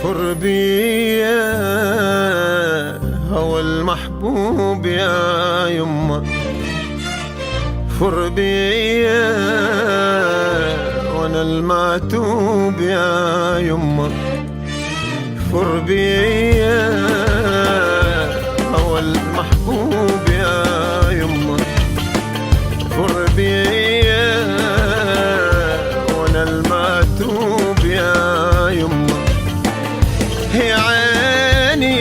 فر بي هوى المحبوب يا يمه، فر بي وانا المعتوب يا يمه، فر بي هوى المحبوب يا يمه، فر بي وانا المعتوب يا يمه. يا عيني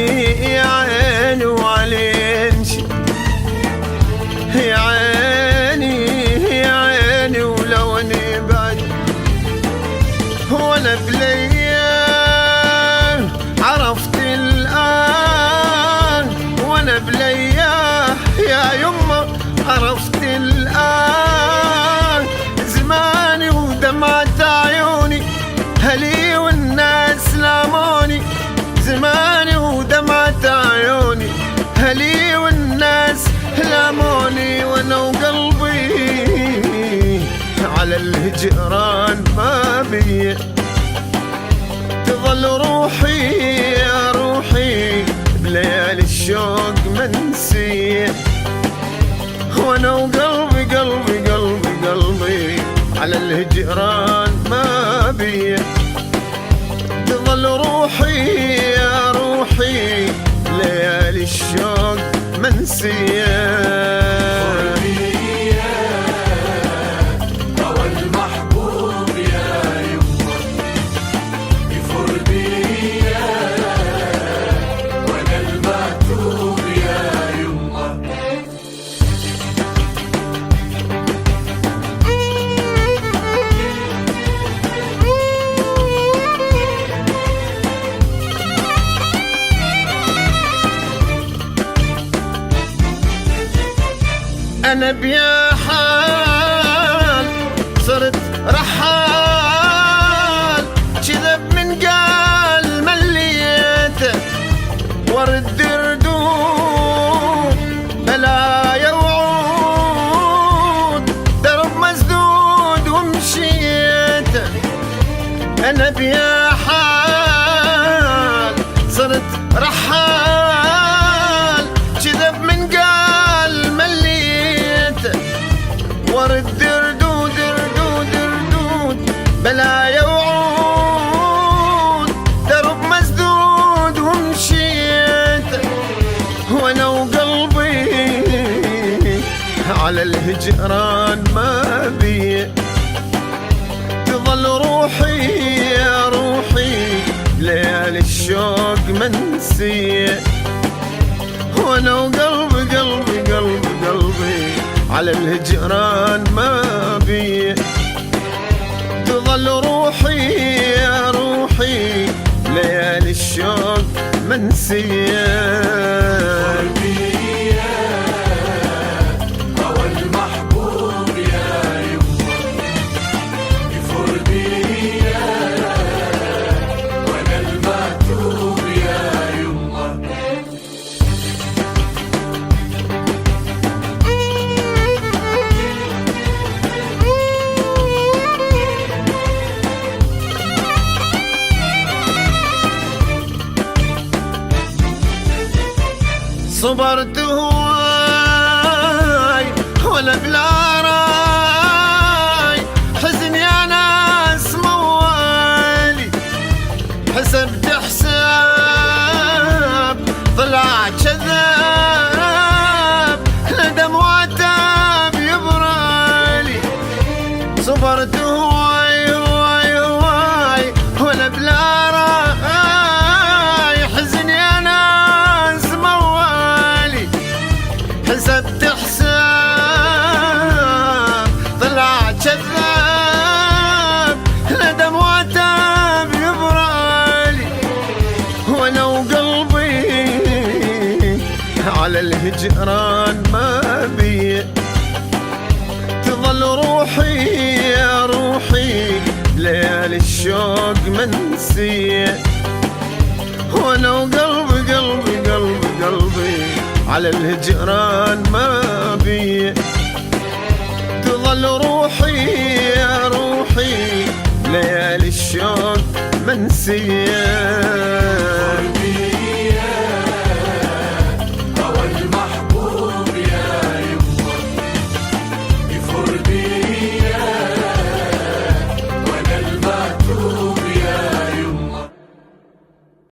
يا عيني وعلين شي، يا عيني يا عيني ولو اني بعد وانا بلياه عرفت الآن، وانا بلياه يا يمه عرفت الآن. زماني ودمعة عيوني هلي والناس لاموني، زماني ودمعة عيوني هلي والناس لاموني، وانا وقلبي على الهجران ما بي. تظل روحي يا روحي بليالي الشوق منسية، وانا وقلبي قلبي قلبي قلبي على الهجران ما بي. تظل روحي يا روحي ليالي الشوق منسية. هوى المحبوب يا يمه، يفر بيا وانا المعتوب يا يمه. أنا بيا حال صرت رحال، كذب من قال مليته ورد ردود بلايا وعود، درب مسدود ومشيته. أنا بيا حال صرت رحال، كذب من قال مليته ورد ردود ردود ردود بلايا وعود، درب مسدود ومشيته. وانا وقلبي على الهجران ما بي. تظل روحي يا روحي ليالي الشوق منسية، وانا وقلبي قلبي قلبي قلبي على الهجران ما بي. تظل روحي يا روحي ليالي الشوق منسية. هوى المحبوب يا يمه، يفر بيا وانا المعتوب يا يمه. صبرت هواي ولا بلا راي، حزن يا ناس موالي، حسبت حساب طلع كذاب، ندم وعتاب يبرالي. صبرت هواي هواي هواي ولا بلا راي، حزن يا ناس موالي، حسبت حساب طلع كذاب، ندم وعتاب يبرالي. وانا وقلبي على الهجران ما بي، تظل روحي يا روحي ليالي الشوق منسية، ولو قلبي قلبي قلبي قلبي على الهجران ما بي، تظل روحي يا روحي ليالي الشوق منسية.